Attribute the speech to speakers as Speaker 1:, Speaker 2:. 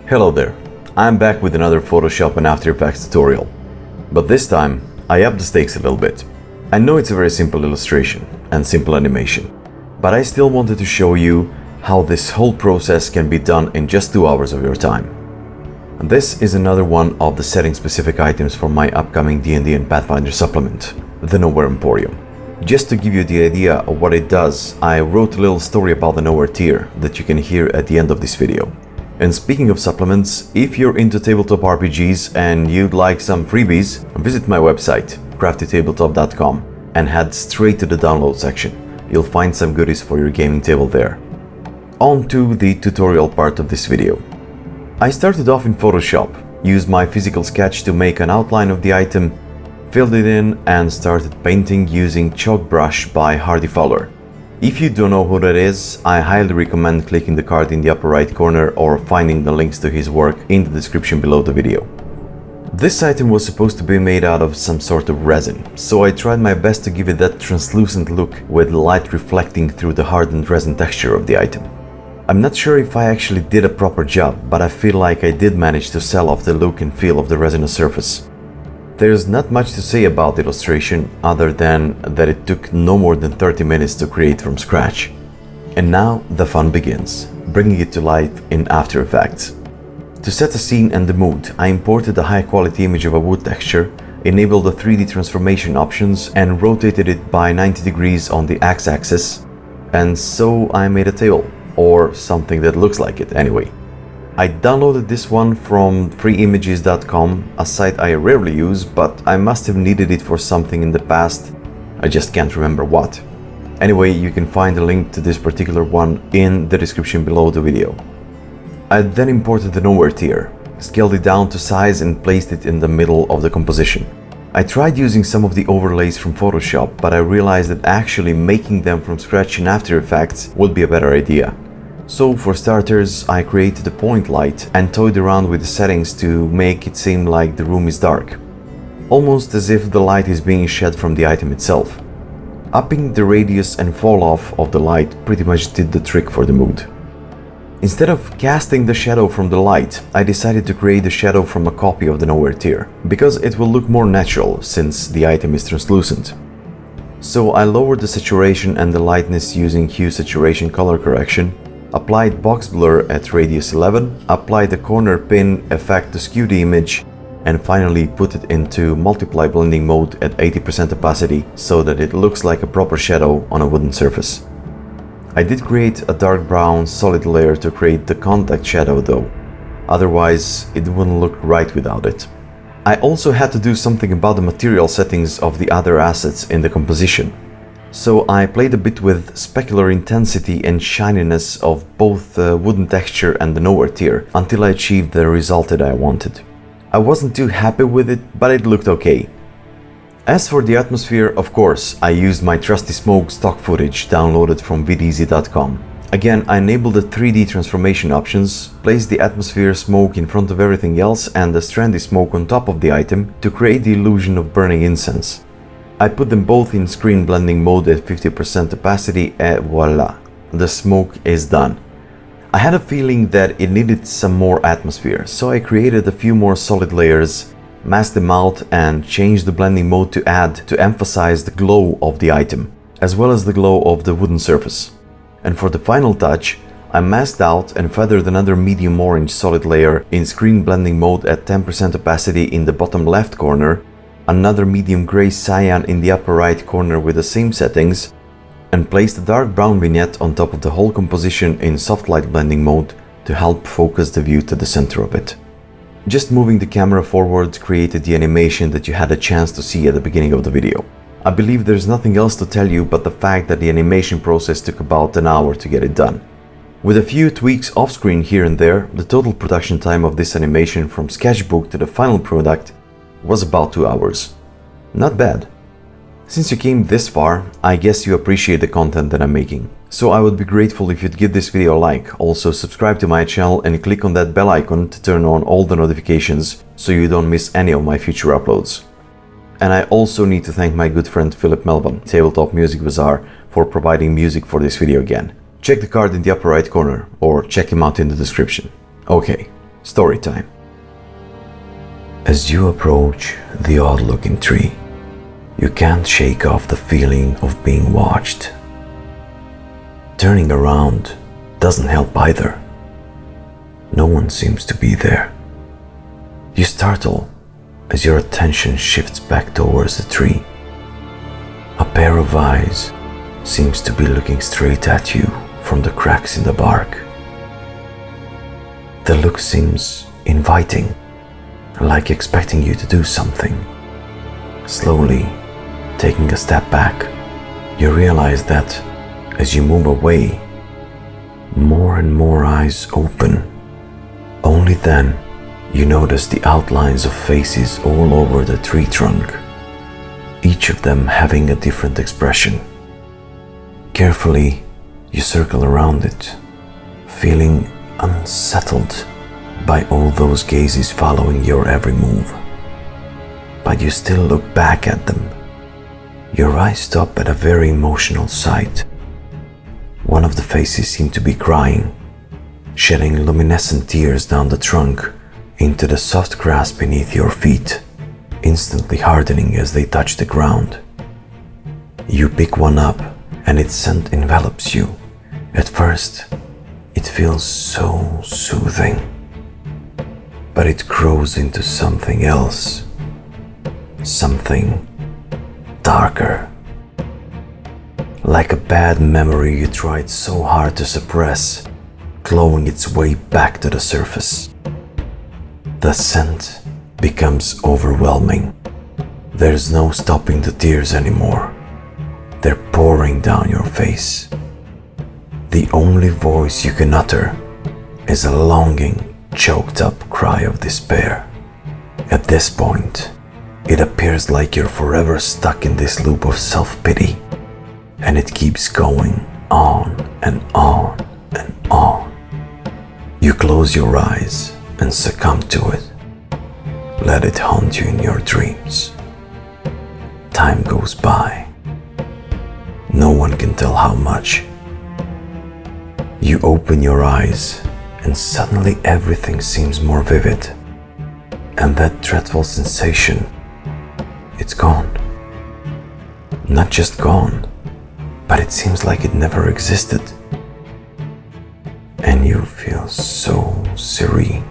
Speaker 1: Hello there, I'm back with another Photoshop and After Effects tutorial. But this time, I upped the stakes a little bit. I know it's a very simple illustration and simple animation, but I still wanted to show you how this whole process can be done in just 2 hours of your time. And this is another one of the setting-specific items for my upcoming D&D and Pathfinder supplement, the Nowhere Emporium. Just to give you the idea of what it does, I wrote a little story about the Nowhere tier that you can hear at the end of this video. And speaking of supplements, if you're into tabletop RPGs and you'd like some freebies, visit my website, craftytabletop.com, and head straight to the download section. You'll find some goodies for your gaming table there. On to the tutorial part of this video. I started off in Photoshop, used my physical sketch to make an outline of the item, filled it in, and started painting using Chalk Brush by Hardy Fowler. If you don't know who that is, I highly recommend clicking the card in the upper right corner or finding the links to his work in the description below the video. This item was supposed to be made out of some sort of resin, so I tried my best to give it that translucent look with light reflecting through the hardened resin texture of the item. I'm not sure if I actually did a proper job, but I feel like I did manage to sell off the look and feel of the resinous surface. There's not much to say about the illustration other than that it took no more than 30 minutes to create from scratch. And now the fun begins, bringing it to life in After Effects. To set the scene and the mood, I imported a high quality image of a wood texture, enabled the 3D transformation options and rotated it by 90 degrees on the x-axis, and so I made a table, or something that looks like it anyway. I downloaded this one from freeimages.com, a site I rarely use, but I must have needed it for something in the past. I just can't remember what. Anyway, you can find a link to this particular one in the description below the video. I then imported the Nowhere tier, scaled it down to size and placed it in the middle of the composition. I tried using some of the overlays from Photoshop, but I realized that actually making them from scratch in After Effects would be a better idea. So for starters, I created a point light and toyed around with the settings to make it seem like the room is dark, almost as if the light is being shed from the item itself. Upping the radius and fall off of the light pretty much did the trick for the mood. Instead of casting the shadow from the light, I decided to create the shadow from a copy of the Nowhere tier, because it will look more natural since the item is translucent. So I lowered the saturation and the lightness using hue saturation color correction, applied box blur at radius 11, applied the corner pin effect to skew the image, and finally put it into multiply blending mode at 80% opacity so that it looks like a proper shadow on a wooden surface. I did create a dark brown solid layer to create the contact shadow though, otherwise it wouldn't look right without it. I also had to do something about the material settings of the other assets in the composition. So I played a bit with specular intensity and shininess of both the wooden texture and the Nowhere tier until I achieved the result that I wanted. I wasn't too happy with it, but it looked okay. As for the atmosphere, of course, I used my trusty smoke stock footage downloaded from videasy.com. Again, I enabled the 3D transformation options, placed the atmosphere smoke in front of everything else and the strandy smoke on top of the item to create the illusion of burning incense. I put them both in screen blending mode at 50% opacity and voila, the smoke is done. I had a feeling that it needed some more atmosphere, so I created a few more solid layers, masked them out and changed the blending mode to add to emphasize the glow of the item, as well as the glow of the wooden surface. And for the final touch, I masked out and feathered another medium orange solid layer in screen blending mode at 10% opacity in the bottom left corner, another medium gray cyan in the upper right corner with the same settings, and placed a dark brown vignette on top of the whole composition in soft light blending mode to help focus the view to the center of it. Just moving the camera forward created the animation that you had a chance to see at the beginning of the video. I believe there's nothing else to tell you but the fact that the animation process took about an hour to get it done. With a few tweaks off screen here and there, the total production time of this animation from sketchbook to the final product was about 2 hours. Not bad. Since you came this far, I guess you appreciate the content that I'm making. So I would be grateful if you'd give this video a like, also subscribe to my channel and click on that bell icon to turn on all the notifications so you don't miss any of my future uploads. And I also need to thank my good friend Philip Melvin, Tabletop Music Bazaar, for providing music for this video again. Check the card in the upper right corner or check him out in the description. Okay, Story time. As you approach the odd-looking tree, you can't shake off the feeling of being watched. Turning around doesn't help either. No one seems to be there. You startle as your attention shifts back towards the tree. A pair of eyes seems to be looking straight at you from the cracks in the bark. The look seems inviting, like expecting you to do something. Slowly, taking a step back, you realize that as you move away, more and more eyes open. Only then you notice the outlines of faces all over the tree trunk, each of them having a different expression. Carefully, you circle around it, feeling unsettled by all those gazes following your every move. But you still look back at them. Your eyes stop at a very emotional sight. One of the faces seemed to be crying, shedding luminescent tears down the trunk into the soft grass beneath your feet, instantly hardening as they touch the ground. You pick one up and its scent envelops you. At first, it feels so soothing, but it grows into something else, something darker. Like a bad memory you tried so hard to suppress, clawing its way back to the surface. The scent becomes overwhelming. There's no stopping the tears anymore. They're pouring down your face. The only voice you can utter is a longing, choked up cry of despair. At this point, it appears like you're forever stuck in this loop of self-pity, and it keeps going on and on and on. You close your eyes and succumb to it. Let it haunt you in your dreams. Time goes by. No one can tell how much. You open your eyes and suddenly everything seems more vivid. And that dreadful sensation, it's gone. Not just gone, but it seems like it never existed. And you feel so serene.